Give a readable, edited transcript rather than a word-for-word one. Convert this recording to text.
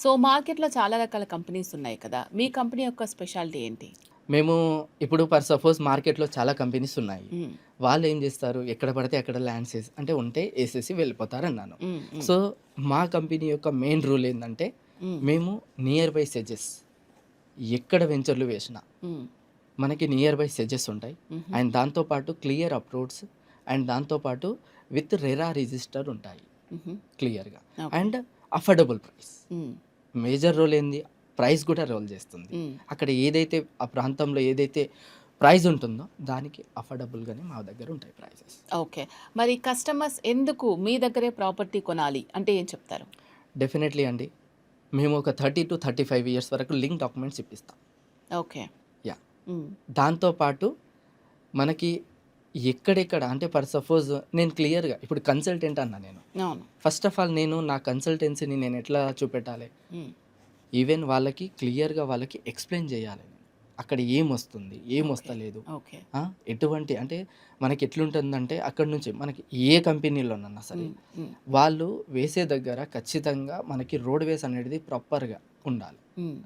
So మార్కెట్‌లో చాలా రకాల కంపెనీస్ ఉన్నాయి కదా! మీ కంపెనీ యొక్క స్పెషాలిటీ ఏంటి? మేము ఇప్పుడు ఫర్ సపోజ్ మార్కెట్‌లో చాలా కంపెనీస్ ఉన్నాయి. హ్మ్. వాళ్ళేం జేస్తారు, ఎక్కడ పడితే అక్కడ ల్యాండ్స్ అంటే ఉంటే ఏసేసి వెళ్ళిపోతారన్నాను. హ్మ్. హ్మ్. సో, మా కంపెనీ యొక్క మెయిన్ రూల్ ఏందంటే, హ్మ్. మేము నియర్ బై సెడ్జెస్ ఎక్కడ వెంచర్‌లు వేసినా, హ్మ్. మనకి నియర్ బై సెడ్జెస్ ఉంటాయి. హుహు. అండ్ దాంతో పాటు క్లియర్ అప్రోడ్స్ అండ్ దాంతో పాటు విత్ రెరా రిజిస్టర్ ఉంటాయి హుహు. క్లియర్‌గా. ఓకే. And affordable price. హ్మ్. మేజర్ రోల్ ఏంది? ప్రైస్ గూడా రోల్ చేస్తుంది. హ్మ్. అక్కడ ఏదైతే ఆ ప్రాంతంలో ఏదైతే ప్రైస్ ఉంటుందో దానికి అఫోర్డబుల్‌గానే మా దగ్గర ఉంటాయి ప్రైజెస్. ఓకే. మరి కస్టమర్స్ ఎందుకు మీ దగ్గరే ప్రాపర్టీ కొనాలి అంటే ఏం చెప్తారు? డెఫినెట్‌లీ అండి. మేము ఒక 30-35 ఇయర్స్ వరకు లింక్ డాక్యుమెంట్స్ ఇప్పిస్తాం. ఓకే. యాహ్! హ్మ్. దాంతో పాటు మనకి ఎక్కడెక్కడ అంటే ఫర్ సపోజ్ నేను క్లియర్‌గా ఇప్పుడు కన్సల్టెంట్ అన్నా నేను. అవును. ఫస్ట్ ఆఫ్ ఆల్ నేను నా కన్సల్టెన్సీని నేను ఎట్లా చూపెట్టాలి? హ్మ్. ఈవెన్ వాళ్ళకి క్లియర్‌గా వాళ్ళకి ఎక్స్‌ప్లెయిన్ చేయాలి నేను. అక్కడ ఏమొస్తుంది? ఓకే. ఏమొస్తలేదు? ఓకే. ఆ! ఎటువంటి అంటే మనకి ఎట్లుంటుందంటే అక్కడి నుంచి మనకి ఏ కంపెనీలోనన్నా సరే, హ్మ్. హ్మ్. వాళ్ళు వేసే దగ్గర ఖచ్చితంగా మనకి రోడ్‌వేస్ అనేది ప్రాపర్‌గా ఉండాలి. హ్మ్.